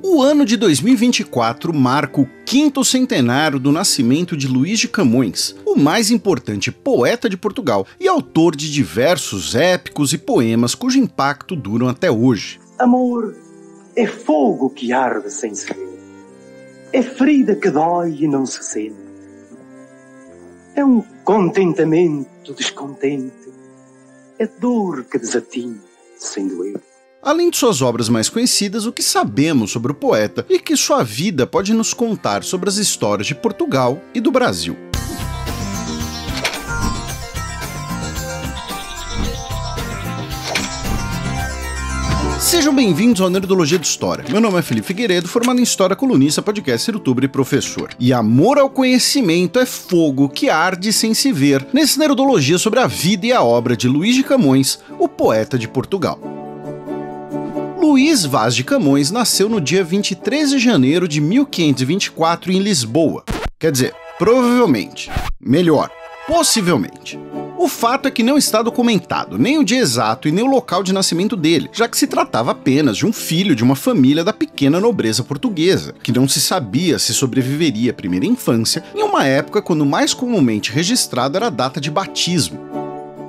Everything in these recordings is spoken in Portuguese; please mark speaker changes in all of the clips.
Speaker 1: O ano de 2024 marca o 5º centenário do nascimento de Luís de Camões, o mais importante poeta de Portugal e autor de diversos épicos e poemas cujo impacto duram até hoje.
Speaker 2: Amor é fogo que arde sem se ver, é ferida que dói e não se sente, é um contentamento descontente, é dor que desatina sem doer.
Speaker 1: Além de suas obras mais conhecidas, o que sabemos sobre o poeta e que sua vida pode nos contar sobre as histórias de Portugal e do Brasil. Sejam bem-vindos ao Nerdologia de História. Meu nome é Felipe Figueiredo, formado em História, colunista, podcaster, youtuber e professor. E amor ao conhecimento é fogo que arde sem se ver, nesse Nerdologia sobre a vida e a obra de Luís de Camões, o poeta de Portugal. Luís Vaz de Camões nasceu no dia 23 de janeiro de 1524 em Lisboa. Quer dizer, provavelmente. Melhor, possivelmente. O fato é que não está documentado nem o dia exato e nem o local de nascimento dele, já que se tratava apenas de um filho de uma família da pequena nobreza portuguesa, que não se sabia se sobreviveria à primeira infância em uma época quando mais comumente registrado era a data de batismo.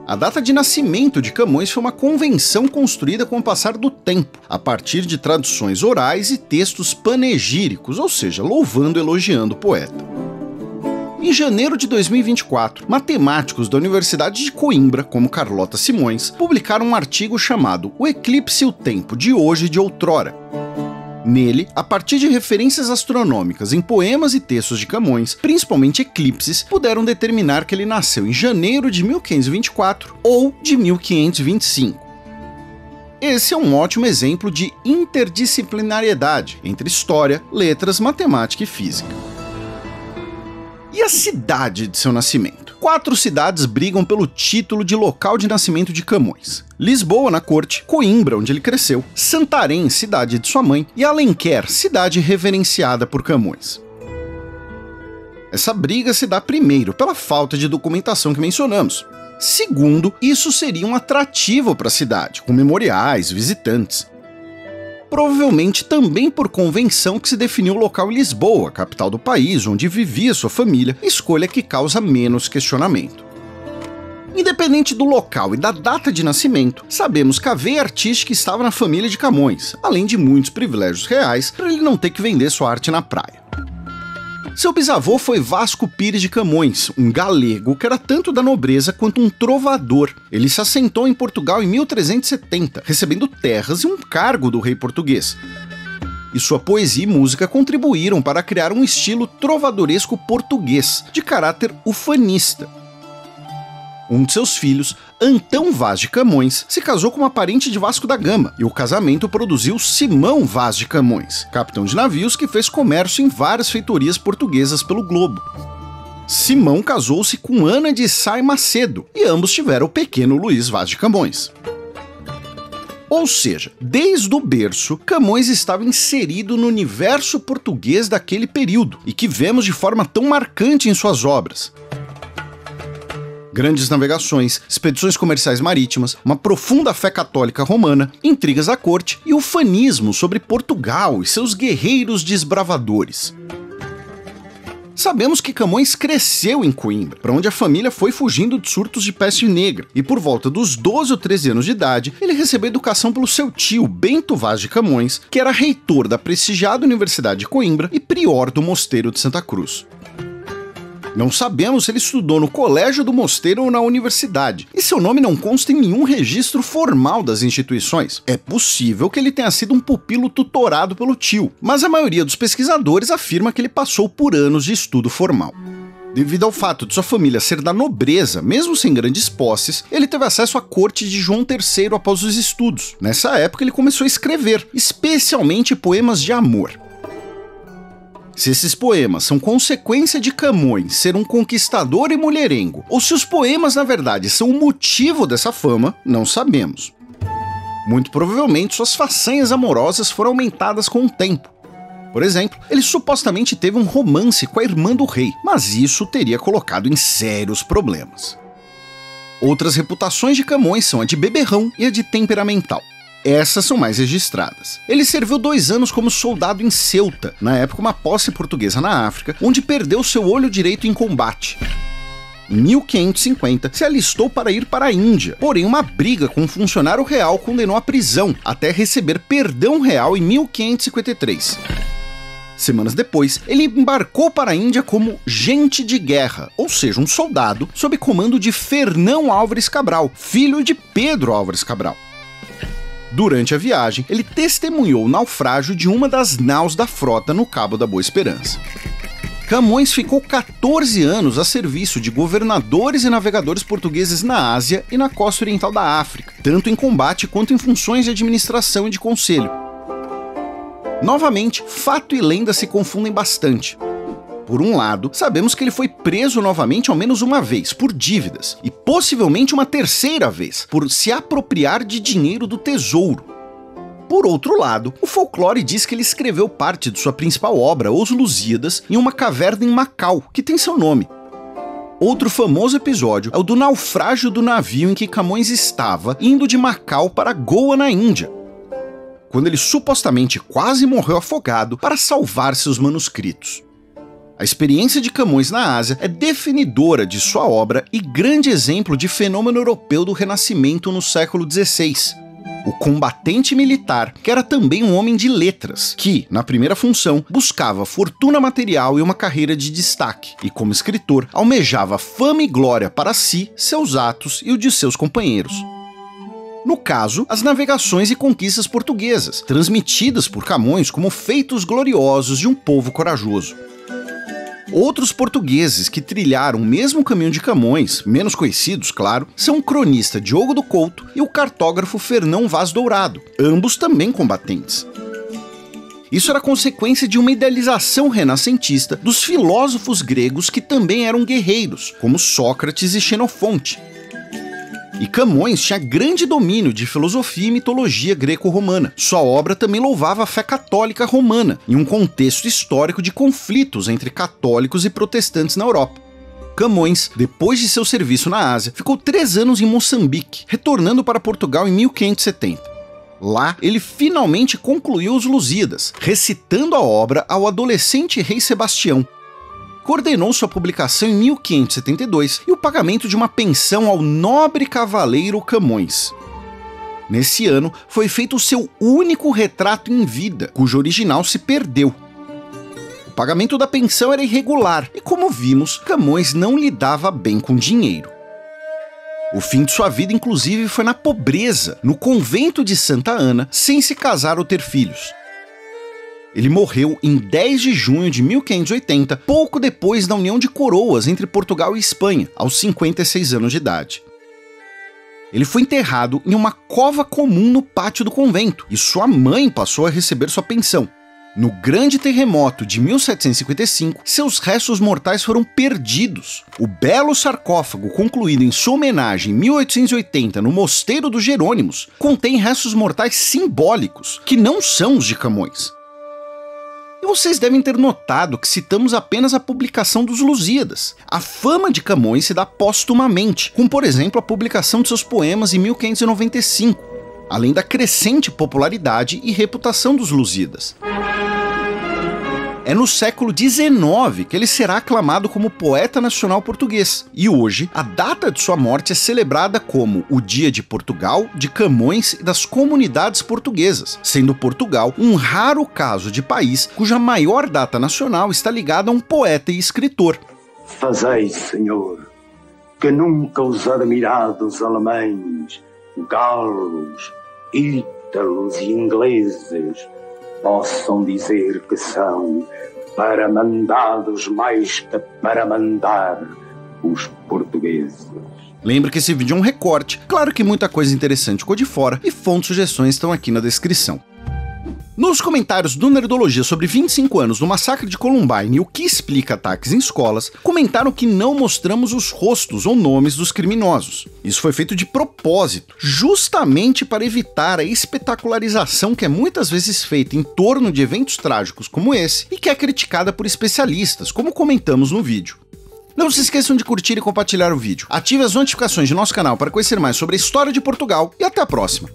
Speaker 1: A data de nascimento de Camões foi uma convenção construída com o passar do tempo, a partir de traduções orais e textos panegíricos, ou seja, louvando e elogiando o poeta. Em janeiro de 2024, matemáticos da Universidade de Coimbra, como Carlota Simões, publicaram um artigo chamado O Eclipse e o Tempo de Hoje e de Outrora. Nele, a partir de referências astronômicas em poemas e textos de Camões, principalmente eclipses, puderam determinar que ele nasceu em janeiro de 1524 ou de 1525. Esse é um ótimo exemplo de interdisciplinariedade entre história, letras, matemática e física. E a cidade de seu nascimento? 4 cidades brigam pelo título de local de nascimento de Camões: Lisboa, na corte; Coimbra, onde ele cresceu; Santarém, cidade de sua mãe; e Alenquer, cidade reverenciada por Camões. Essa briga se dá primeiro pela falta de documentação que mencionamos. Segundo, isso seria um atrativo para a cidade, com memoriais, visitantes. Provavelmente também por convenção que se definiu o local em Lisboa, capital do país, onde vivia sua família, escolha que causa menos questionamento. Independente do local e da data de nascimento, sabemos que a veia artística estava na família de Camões, além de muitos privilégios reais para ele não ter que vender sua arte na praia. Seu bisavô foi Vasco Pires de Camões, um galego que era tanto da nobreza quanto um trovador. Ele se assentou em Portugal em 1370, recebendo terras e um cargo do rei português. E sua poesia e música contribuíram para criar um estilo trovadoresco português, de caráter ufanista. Um de seus filhos, Antão Vaz de Camões, se casou com uma parente de Vasco da Gama, e o casamento produziu Simão Vaz de Camões, capitão de navios que fez comércio em várias feitorias portuguesas pelo globo. Simão casou-se com Ana de Sá e Macedo, e ambos tiveram o pequeno Luís Vaz de Camões. Ou seja, desde o berço, Camões estava inserido no universo português daquele período, e que vemos de forma tão marcante em suas obras. Grandes navegações, expedições comerciais marítimas, uma profunda fé católica romana, intrigas à corte e ufanismo sobre Portugal e seus guerreiros desbravadores. Sabemos que Camões cresceu em Coimbra, para onde a família foi fugindo de surtos de peste negra, e por volta dos 12 ou 13 anos de idade, ele recebeu educação pelo seu tio, Bento Vaz de Camões, que era reitor da prestigiada Universidade de Coimbra e prior do Mosteiro de Santa Cruz. Não sabemos se ele estudou no Colégio do Mosteiro ou na universidade, e seu nome não consta em nenhum registro formal das instituições. É possível que ele tenha sido um pupilo tutorado pelo tio, mas a maioria dos pesquisadores afirma que ele passou por anos de estudo formal. Devido ao fato de sua família ser da nobreza, mesmo sem grandes posses, ele teve acesso à corte de João III após os estudos. Nessa época ele começou a escrever, especialmente poemas de amor. Se esses poemas são consequência de Camões ser um conquistador e mulherengo, ou se os poemas na verdade são o motivo dessa fama, não sabemos. Muito provavelmente suas façanhas amorosas foram aumentadas com o tempo. Por exemplo, ele supostamente teve um romance com a irmã do rei, mas isso o teria colocado em sérios problemas. Outras reputações de Camões são a de beberrão e a de temperamental. essas são mais registradas. Ele serviu 2 anos como soldado em Ceuta, na época uma posse portuguesa na África, onde perdeu seu olho direito em combate. Em 1550, se alistou para ir para a Índia, porém uma briga com um funcionário real condenou à prisão, até receber perdão real em 1553. Semanas depois, ele embarcou para a Índia como gente de guerra, ou seja, um soldado sob comando de Fernão Álvares Cabral, filho de Pedro Álvares Cabral. Durante a viagem, ele testemunhou o naufrágio de uma das naus da frota no Cabo da Boa Esperança. Camões ficou 14 anos a serviço de governadores e navegadores portugueses na Ásia e na costa oriental da África, tanto em combate quanto em funções de administração e de conselho. Novamente, fato e lenda se confundem bastante. Por um lado, sabemos que ele foi preso novamente ao menos uma vez, por dívidas, e possivelmente uma terceira vez, por se apropriar de dinheiro do tesouro. Por outro lado, o folclore diz que ele escreveu parte de sua principal obra, Os Lusíadas, em uma caverna em Macau, que tem seu nome. Outro famoso episódio é o do naufrágio do navio em que Camões estava, indo de Macau para Goa, na Índia, quando ele supostamente quase morreu afogado para salvar seus manuscritos. A experiência de Camões na Ásia é definidora de sua obra e grande exemplo de fenômeno europeu do Renascimento no século XVI. O combatente militar, que era também um homem de letras, que, na primeira função, buscava fortuna material e uma carreira de destaque, e como escritor, almejava fama e glória para si, seus atos e o de seus companheiros. No caso, as navegações e conquistas portuguesas, transmitidas por Camões como feitos gloriosos de um povo corajoso. Outros portugueses que trilharam o mesmo caminho de Camões, menos conhecidos, claro, são o cronista Diogo do Couto e o cartógrafo Fernão Vaz Dourado, ambos também combatentes. Isso era consequência de uma idealização renascentista dos filósofos gregos que também eram guerreiros, como Sócrates e Xenofonte. E Camões tinha grande domínio de filosofia e mitologia greco-romana. Sua obra também louvava a fé católica romana, em um contexto histórico de conflitos entre católicos e protestantes na Europa. Camões, depois de seu serviço na Ásia, ficou 3 anos em Moçambique, retornando para Portugal em 1570. Lá, ele finalmente concluiu Os Lusíadas, recitando a obra ao adolescente rei Sebastião. Coordenou sua publicação em 1572 e o pagamento de uma pensão ao nobre cavaleiro Camões. Nesse ano, foi feito o seu único retrato em vida, cujo original se perdeu. O pagamento da pensão era irregular e, como vimos, Camões não lidava bem com dinheiro. O fim de sua vida, inclusive, foi na pobreza, no convento de Santa Ana, sem se casar ou ter filhos. Ele morreu em 10 de junho de 1580, pouco depois da união de coroas entre Portugal e Espanha, aos 56 anos de idade. Ele foi enterrado em uma cova comum no pátio do convento, e sua mãe passou a receber sua pensão. No grande terremoto de 1755, seus restos mortais foram perdidos. O belo sarcófago, concluído em sua homenagem em 1880 no Mosteiro dos Jerônimos, contém restos mortais simbólicos, que não são os de Camões. E vocês devem ter notado que citamos apenas a publicação dos Lusíadas. A fama de Camões se dá póstumamente, como por exemplo a publicação de seus poemas em 1595, além da crescente popularidade e reputação dos Lusíadas. É no século XIX que ele será aclamado como poeta nacional português, e hoje a data de sua morte é celebrada como o Dia de Portugal, de Camões e das comunidades portuguesas, sendo Portugal um raro caso de país cuja maior data nacional está ligada a um poeta e escritor.
Speaker 2: Fazei, Senhor, que nunca os admirados alemães, galos, ítalos e ingleses possam dizer que são paramandados mais que para mandar os portugueses.
Speaker 1: Lembra que esse vídeo é um recorte, claro que muita coisa interessante ficou de fora e fontes e sugestões estão aqui na descrição. Nos comentários do Nerdologia sobre 25 anos do massacre de Columbine e o que explica ataques em escolas, comentaram que não mostramos os rostos ou nomes dos criminosos. Isso foi feito de propósito, justamente para evitar a espetacularização que é muitas vezes feita em torno de eventos trágicos como esse e que é criticada por especialistas, como comentamos no vídeo. Não se esqueçam de curtir e compartilhar o vídeo. Ative as notificações de nosso canal para conhecer mais sobre a história de Portugal e até a próxima!